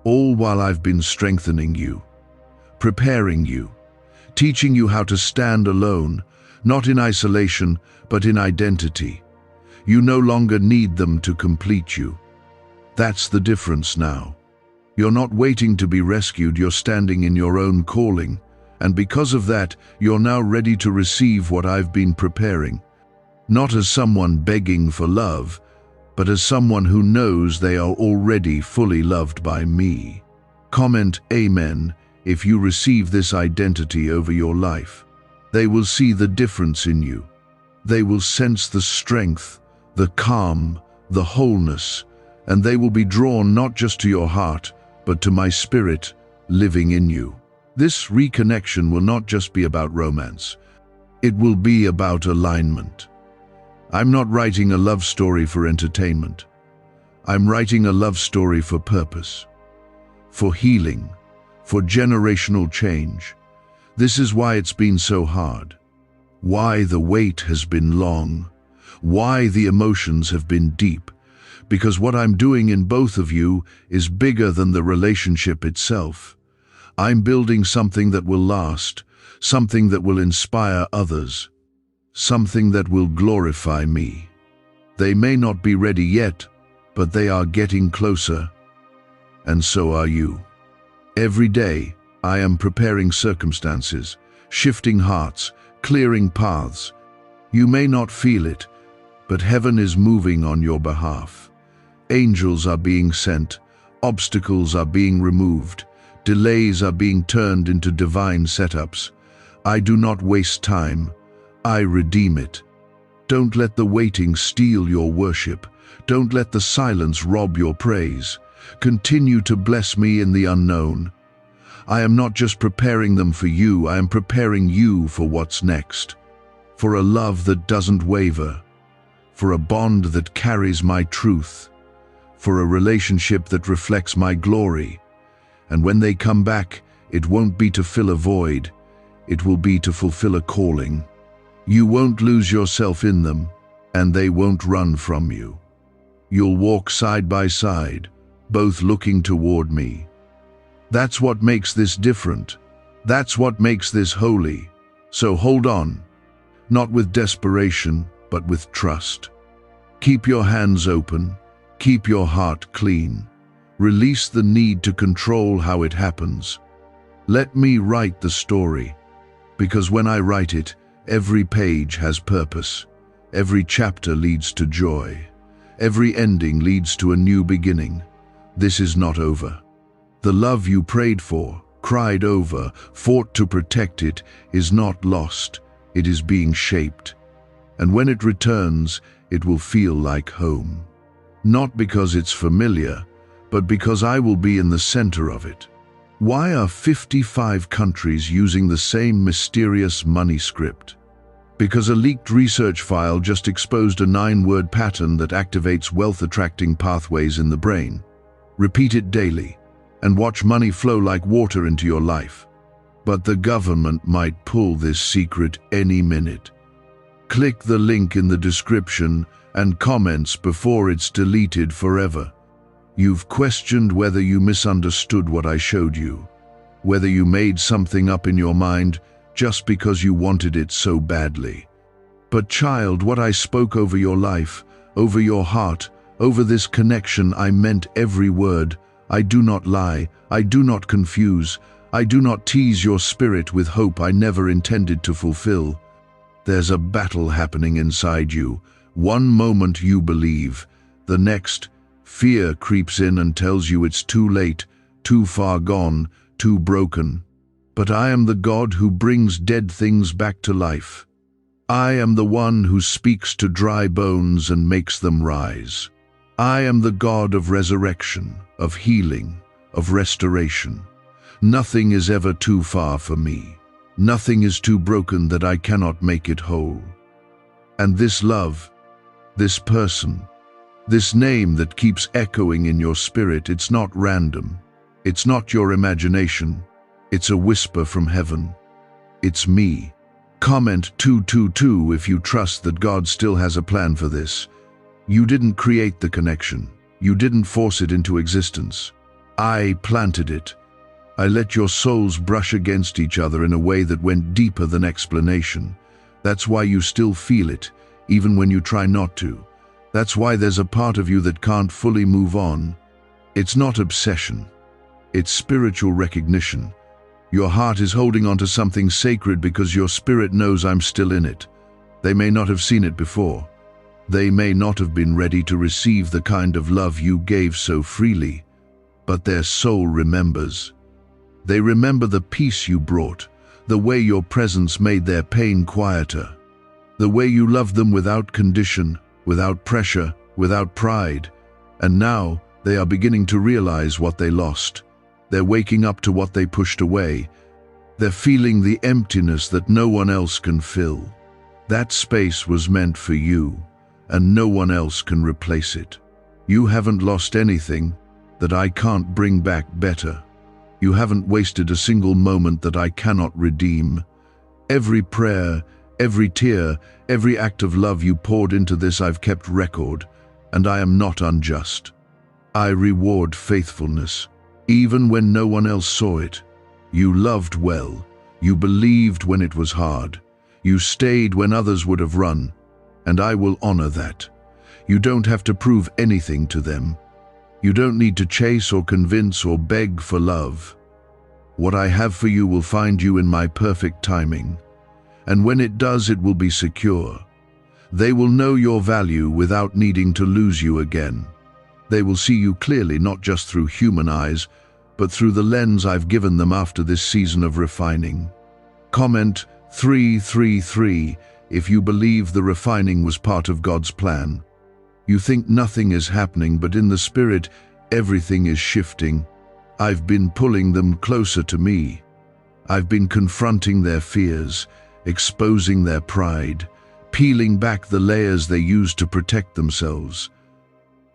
All while I've been strengthening you, preparing you, teaching you how to stand alone, not in isolation, but in identity. You no longer need them to complete you. That's the difference now. You're not waiting to be rescued, you're standing in your own calling, and because of that, you're now ready to receive what I've been preparing. Not as someone begging for love, but as someone who knows they are already fully loved by me. Comment Amen if you receive this identity over your life. They will see the difference in you. They will sense the strength, the calm, the wholeness, and they will be drawn not just to your heart, but to my spirit living in you. This reconnection will not just be about romance. It will be about alignment. I'm not writing a love story for entertainment. I'm writing a love story for purpose, for healing, for generational change. This is why it's been so hard, why the wait has been long, why the emotions have been deep, because what I'm doing in both of you is bigger than the relationship itself. I'm building something that will last, something that will inspire others, something that will glorify me. They may not be ready yet, but they are getting closer, and so are you. Every day, I am preparing circumstances, shifting hearts, clearing paths. You may not feel it, but heaven is moving on your behalf. Angels are being sent, obstacles are being removed, delays are being turned into divine setups. I do not waste time, I redeem it. Don't let the waiting steal your worship. Don't let the silence rob your praise. Continue to bless me in the unknown. I am not just preparing them for you, I am preparing you for what's next. For a love that doesn't waver. For a bond that carries my truth. For a relationship that reflects my glory. And when they come back, it won't be to fill a void. It will be to fulfill a calling. You won't lose yourself in them, and they won't run from you. You'll walk side by side, both looking toward me. That's what makes this different. That's what makes this holy. So hold on, not with desperation, but with trust. Keep your hands open, keep your heart clean. Release the need to control how it happens. Let me write the story, because when I write it, every page has purpose. Every chapter leads to joy. Every ending leads to a new beginning. This is not over. The love you prayed for, cried over, fought to protect it, is not lost. It is being shaped. And when it returns, it will feel like home. Not because it's familiar, but because I will be in the center of it. Why are 55 countries using the same mysterious money script? Because a leaked research file just exposed a 9-word pattern that activates wealth-attracting pathways in the brain. Repeat it daily, and watch money flow like water into your life. But the government might pull this secret any minute. Click the link in the description and comments before it's deleted forever. You've questioned whether you misunderstood what I showed you, whether you made something up in your mind just because you wanted it so badly. But child, what I spoke over your life, over your heart, over this connection, I meant every word. I do not lie, I do not confuse, I do not tease your spirit with hope I never intended to fulfill. There's a battle happening inside you. One moment you believe, the next, fear creeps in and tells you it's too late, too far gone, too broken. But I am the God who brings dead things back to life. I am the one who speaks to dry bones and makes them rise. I am the God of resurrection, of healing, of restoration. Nothing is ever too far for me. Nothing is too broken that I cannot make it whole. And this love, this person, this name that keeps echoing in your spirit, it's not random. It's not your imagination. It's a whisper from heaven. It's me. Comment 222 if you trust that God still has a plan for this. You didn't create the connection. You didn't force it into existence. I planted it. I let your souls brush against each other in a way that went deeper than explanation. That's why you still feel it, even when you try not to. That's why there's a part of you that can't fully move on. It's not obsession. It's spiritual recognition. Your heart is holding on to something sacred because your spirit knows I'm still in it. They may not have seen it before. They may not have been ready to receive the kind of love you gave so freely, but their soul remembers. They remember the peace you brought, the way your presence made their pain quieter, the way you loved them without condition, without pressure, without pride. And now they are beginning to realize what they lost. They're waking up to what they pushed away. They're feeling the emptiness that no one else can fill. That space was meant for you, and no one else can replace it. You haven't lost anything that I can't bring back better. You haven't wasted a single moment that I cannot redeem. Every prayer, every tear, every act of love you poured into this, I've kept record, and I am not unjust. I reward faithfulness, even when no one else saw it. You loved well. You believed when it was hard. You stayed when others would have run, and I will honor that. You don't have to prove anything to them. You don't need to chase or convince or beg for love. What I have for you will find you in my perfect timing, and when it does, it will be secure. They will know your value without needing to lose you again. They will see you clearly, not just through human eyes, but through the lens I've given them after this season of refining. Comment 333 if you believe the refining was part of God's plan. You think nothing is happening, but in the spirit, everything is shifting. I've been pulling them closer to me. I've been confronting their fears, exposing their pride, peeling back the layers they used to protect themselves.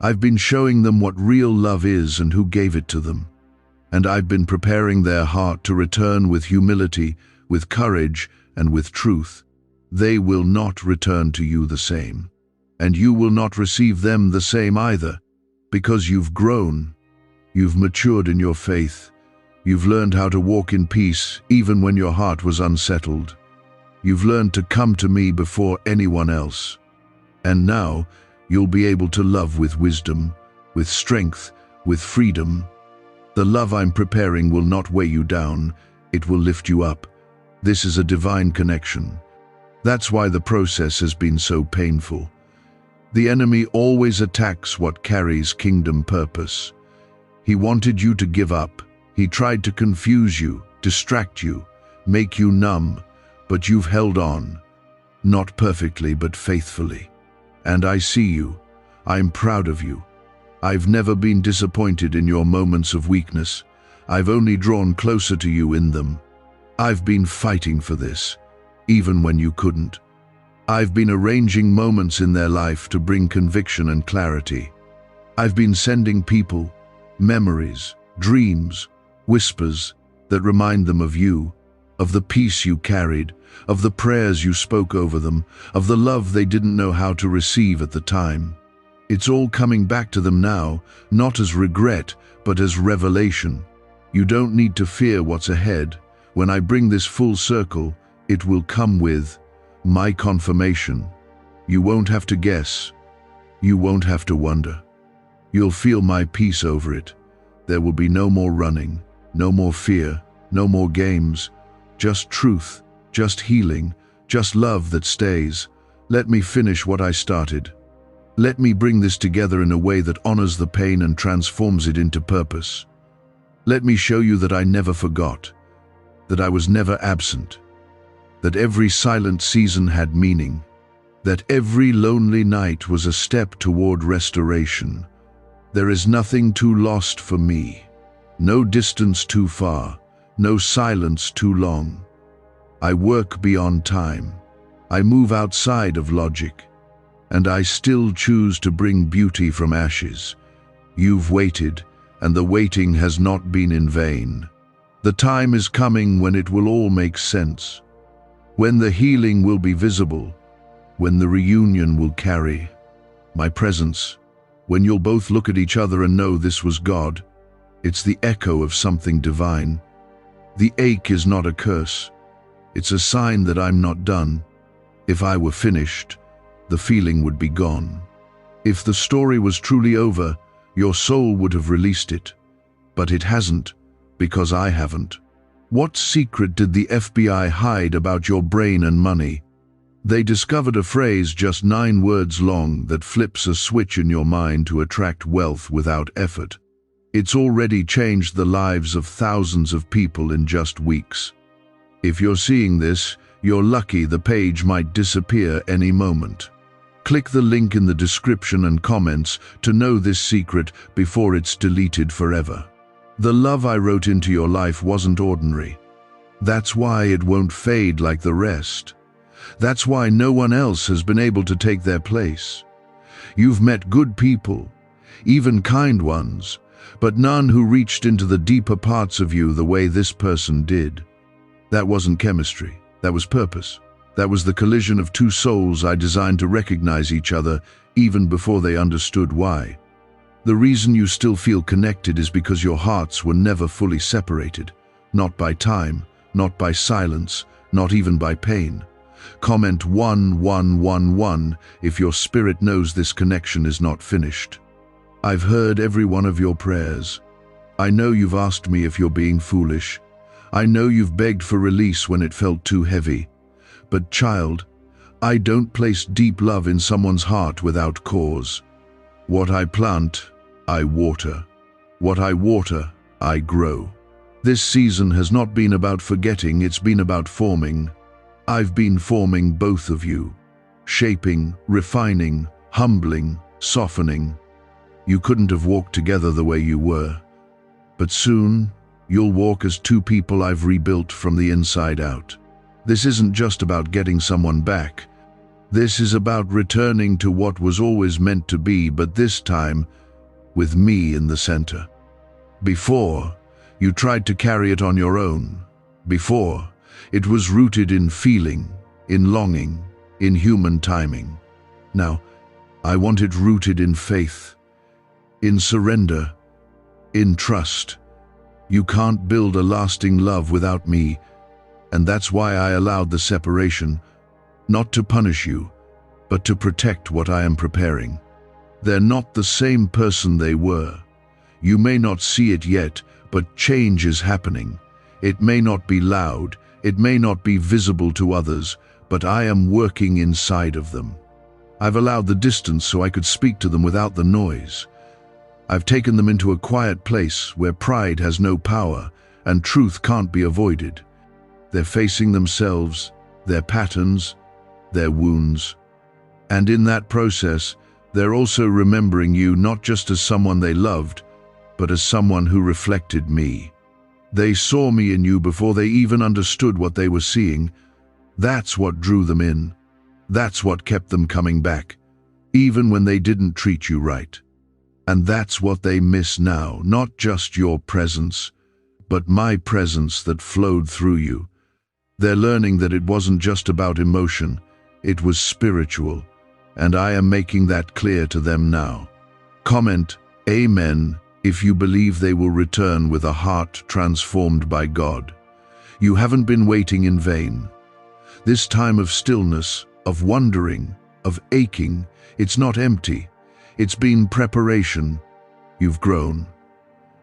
I've been showing them what real love is and who gave it to them. And I've been preparing their heart to return with humility, with courage, and with truth. They will not return to you the same. And you will not receive them the same either, because you've grown. You've matured in your faith. You've learned how to walk in peace even when your heart was unsettled. You've learned to come to me before anyone else. And now, you'll be able to love with wisdom, with strength, with freedom. The love I'm preparing will not weigh you down, it will lift you up. This is a divine connection. That's why the process has been so painful. The enemy always attacks what carries kingdom purpose. He wanted you to give up. He tried to confuse you, distract you, make you numb, but you've held on. Not perfectly, but faithfully. And I see you. I'm proud of you. I've never been disappointed in your moments of weakness. I've only drawn closer to you in them. I've been fighting for this, even when you couldn't. I've been arranging moments in their life to bring conviction and clarity. I've been sending people, memories, dreams, whispers that remind them of you, of the peace you carried, of the prayers you spoke over them, of the love they didn't know how to receive at the time. It's all coming back to them now, not as regret, but as revelation. You don't need to fear what's ahead. When I bring this full circle, it will come with my confirmation. You won't have to guess. You won't have to wonder. You'll feel my peace over it. There will be no more running, no more fear, no more games. Just truth, just healing, just love that stays. Let me finish what I started. Let me bring this together in a way that honors the pain and transforms it into purpose. Let me show you that I never forgot, that I was never absent, that every silent season had meaning, that every lonely night was a step toward restoration. There is nothing too lost for me, no distance too far, no silence too long. I work beyond time. I move outside of logic, and I still choose to bring beauty from ashes. You've waited, and the waiting has not been in vain. The time is coming when it will all make sense, when the healing will be visible, when the reunion will carry my presence, when you'll both look at each other and know this was God. It's the echo of something divine. The ache is not a curse. It's a sign that I'm not done. If I were finished, the feeling would be gone. If the story was truly over, your soul would have released it. But it hasn't, because I haven't. What secret did the FBI hide about your brain and money? They discovered a phrase just 9 words long that flips a switch in your mind to attract wealth without effort. It's already changed the lives of thousands of people in just weeks. If you're seeing this, you're lucky. The page might disappear any moment. Click the link in the description and comments to know this secret before it's deleted forever. The love I wrote into your life wasn't ordinary. That's why it won't fade like the rest. That's why no one else has been able to take their place. You've met good people, even kind ones, but none who reached into the deeper parts of you the way this person did. That wasn't chemistry, that was purpose. That was the collision of 2 souls I designed to recognize each other even before they understood why. The reason you still feel connected is because your hearts were never fully separated, not by time, not by silence, not even by pain. Comment 1111 if your spirit knows this connection is not finished. I've heard every one of your prayers. I know you've asked me if you're being foolish. I know you've begged for release when it felt too heavy. But child, I don't place deep love in someone's heart without cause. What I plant, I water. What I water, I grow. This season has not been about forgetting, it's been about forming. I've been forming both of you, shaping, refining, humbling, softening. You couldn't have walked together the way you were, but soon you'll walk as 2 people I've rebuilt from the inside out. This isn't just about getting someone back. This is about returning to what was always meant to be, but this time with me in the center. Before, you tried to carry it on your own. Before, it was rooted in feeling, in longing, in human timing. Now, I want it rooted in faith, in surrender, in trust. You can't build a lasting love without me, and that's why I allowed the separation, not to punish you, but to protect what I am preparing. They're not the same person they were. You may not see it yet, but change is happening. It may not be loud, it may not be visible to others, but I am working inside of them. I've allowed the distance so I could speak to them without the noise. I've taken them into a quiet place where pride has no power and truth can't be avoided. They're facing themselves, their patterns, their wounds. And in that process, they're also remembering you not just as someone they loved, but as someone who reflected me. They saw me in you before they even understood what they were seeing. That's what drew them in. That's what kept them coming back, even when they didn't treat you right. And that's what they miss now, not just your presence, but my presence that flowed through you. They're learning that it wasn't just about emotion, it was spiritual, and I am making that clear to them now. Comment, Amen, if you believe they will return with a heart transformed by God. You haven't been waiting in vain. This time of stillness, of wondering, of aching, it's not empty. It's been preparation. You've grown.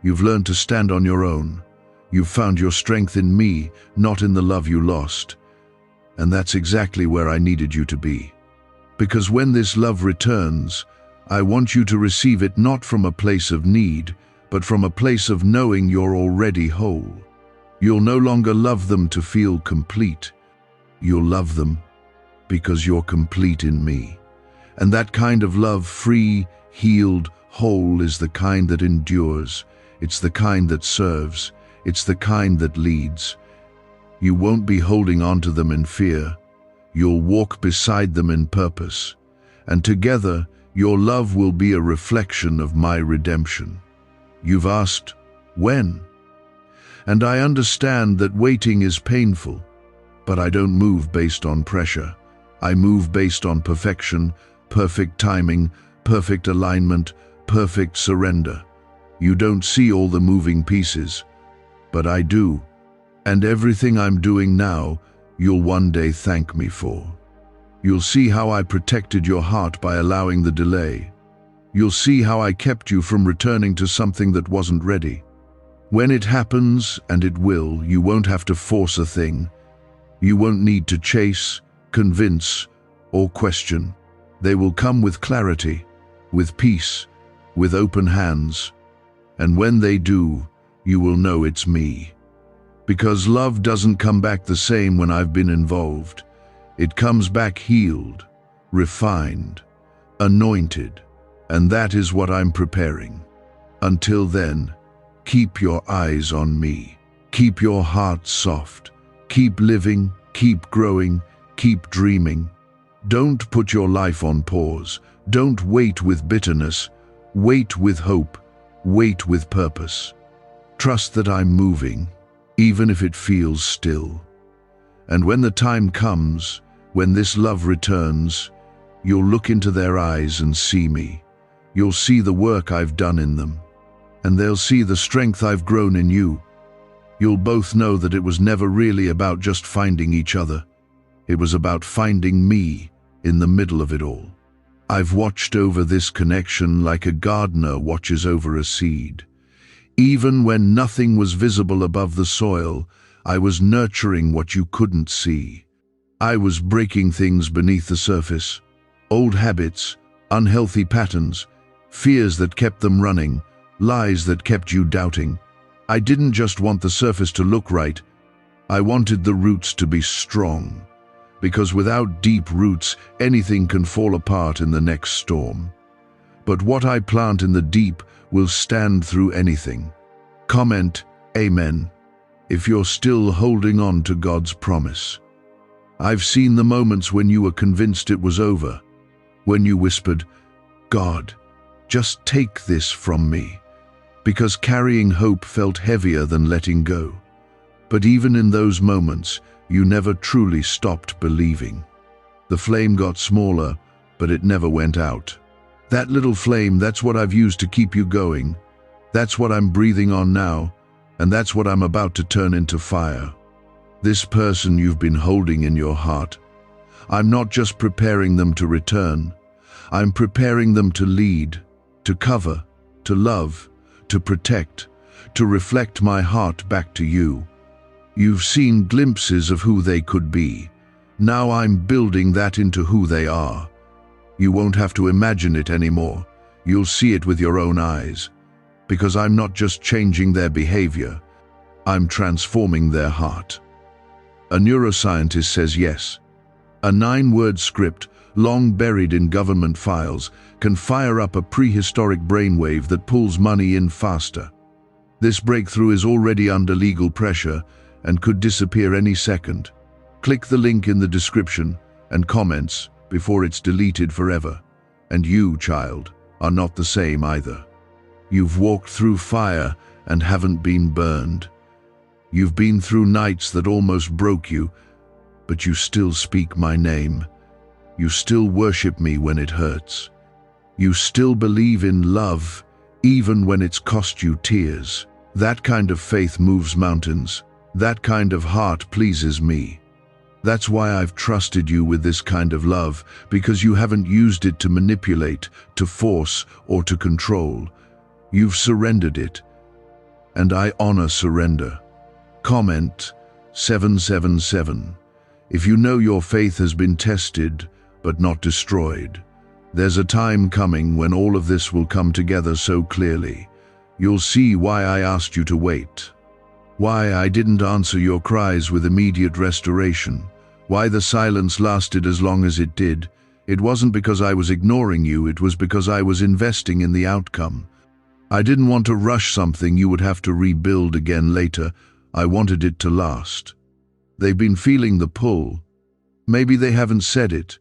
You've learned to stand on your own. You've found your strength in me, not in the love you lost. And that's exactly where I needed you to be. Because when this love returns, I want you to receive it not from a place of need, but from a place of knowing you're already whole. You'll no longer love them to feel complete. You'll love them because you're complete in me. And that kind of love, free, healed, whole, is the kind that endures. It's the kind that serves. It's the kind that leads. You won't be holding on to them in fear. You'll walk beside them in purpose. And together, your love will be a reflection of my redemption. You've asked, when? And I understand that waiting is painful, but I don't move based on pressure. I move based on perfection, perfect timing, perfect alignment, perfect surrender. You don't see all the moving pieces, but I do. And everything I'm doing now, you'll one day thank me for. You'll see how I protected your heart by allowing the delay. You'll see how I kept you from returning to something that wasn't ready. When it happens, and it will, you won't have to force a thing. You won't need to chase, convince, or question. They will come with clarity, with peace, with open hands. And when they do, you will know it's me. Because love doesn't come back the same when I've been involved. It comes back healed, refined, anointed, and that is what I'm preparing. Until then, keep your eyes on me. Keep your heart soft. Keep living, keep growing, keep dreaming. Don't put your life on pause. Don't wait with bitterness. Wait with hope. Wait with purpose. Trust that I'm moving, even if it feels still. And when the time comes, when this love returns, you'll look into their eyes and see me. You'll see the work I've done in them, and they'll see the strength I've grown in you. You'll both know that it was never really about just finding each other. It was about finding me in the middle of it all. I've watched over this connection like a gardener watches over a seed. Even when nothing was visible above the soil, I was nurturing what you couldn't see. I was breaking things beneath the surface. Old habits, unhealthy patterns, fears that kept them running, lies that kept you doubting. I didn't just want the surface to look right. I wanted the roots to be strong. Because without deep roots, anything can fall apart in the next storm. But what I plant in the deep will stand through anything. Comment, Amen, if you're still holding on to God's promise. I've seen the moments when you were convinced it was over, when you whispered, God, just take this from me, because carrying hope felt heavier than letting go. But even in those moments, you never truly stopped believing. The flame got smaller, but it never went out. That little flame, that's what I've used to keep you going. That's what I'm breathing on now, and that's what I'm about to turn into fire. This person you've been holding in your heart, I'm not just preparing them to return. I'm preparing them to lead, to cover, to love, to protect, to reflect my heart back to you. You've seen glimpses of who they could be. Now I'm building that into who they are. You won't have to imagine it anymore. You'll see it with your own eyes. Because I'm not just changing their behavior, I'm transforming their heart. A neuroscientist says yes. A 9-word script, long buried in government files, can fire up a prehistoric brainwave that pulls money in faster. This breakthrough is already under legal pressure and could disappear any second. Click the link in the description and comments before it's deleted forever. And you, child, are not the same either. You've walked through fire and haven't been burned. You've been through nights that almost broke you, but you still speak my name. You still worship me when it hurts. You still believe in love, even when it's cost you tears. That kind of faith moves mountains. That kind of heart pleases me. That's why I've trusted you with this kind of love, because you haven't used it to manipulate, to force, or to control. You've surrendered it, and I honor surrender. Comment 777. If you know your faith has been tested, but not destroyed, there's a time coming when all of this will come together so clearly. You'll see why I asked you to wait. Why I didn't answer your cries with immediate restoration. Why the silence lasted as long as it did. It wasn't because I was ignoring you, it was because I was investing in the outcome. I didn't want to rush something you would have to rebuild again later. I wanted it to last. They've been feeling the pull. Maybe they haven't said it.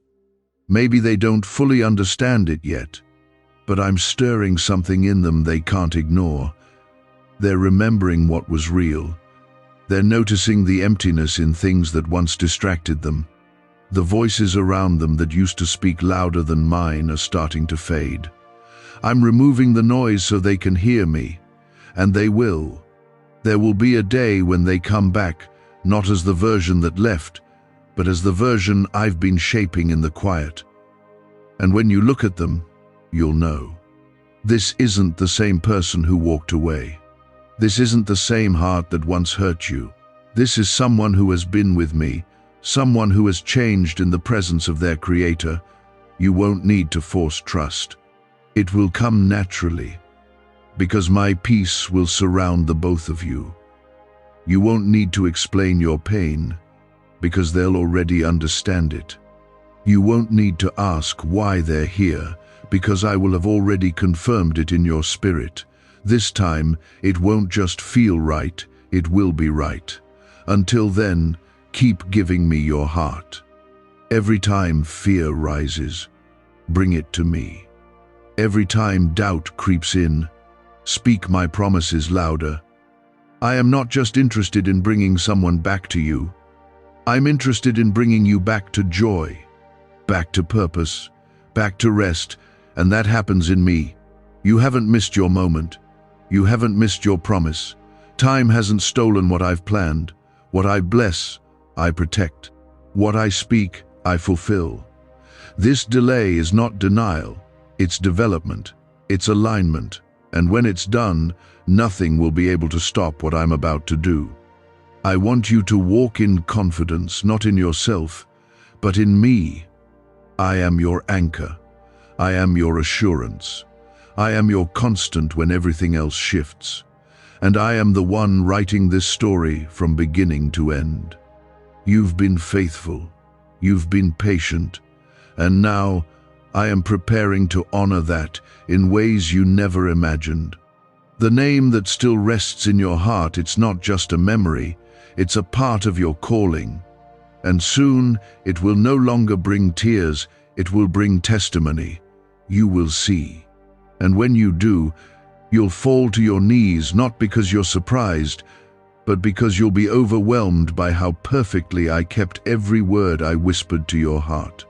Maybe they don't fully understand it yet. But I'm stirring something in them they can't ignore. They're remembering what was real. They're noticing the emptiness in things that once distracted them. The voices around them that used to speak louder than mine are starting to fade. I'm removing the noise so they can hear me. And they will. There will be a day when they come back, not as the version that left, but as the version I've been shaping in the quiet. And when you look at them, you'll know. This isn't the same person who walked away. This isn't the same heart that once hurt you. This is someone who has been with me, someone who has changed in the presence of their Creator. You won't need to force trust. It will come naturally, because my peace will surround the both of you. You won't need to explain your pain, because they'll already understand it. You won't need to ask why they're here, because I will have already confirmed it in your spirit. This time, it won't just feel right, it will be right. Until then, keep giving me your heart. Every time fear rises, bring it to me. Every time doubt creeps in, speak my promises louder. I am not just interested in bringing someone back to you. I'm interested in bringing you back to joy, back to purpose, back to rest, and that happens in me. You haven't missed your moment. You haven't missed your promise. Time hasn't stolen what I've planned. What I bless, I protect. What I speak, I fulfill. This delay is not denial. It's development. It's alignment. And when it's done, nothing will be able to stop what I'm about to do. I want you to walk in confidence, not in yourself, but in me. I am your anchor. I am your assurance. I am your constant when everything else shifts. And I am the one writing this story from beginning to end. You've been faithful. You've been patient. And now I am preparing to honor that in ways you never imagined. The name that still rests in your heart, it's not just a memory, it's a part of your calling. And soon it will no longer bring tears, it will bring testimony. You will see. And when you do, you'll fall to your knees, not because you're surprised, but because you'll be overwhelmed by how perfectly I kept every word I whispered to your heart.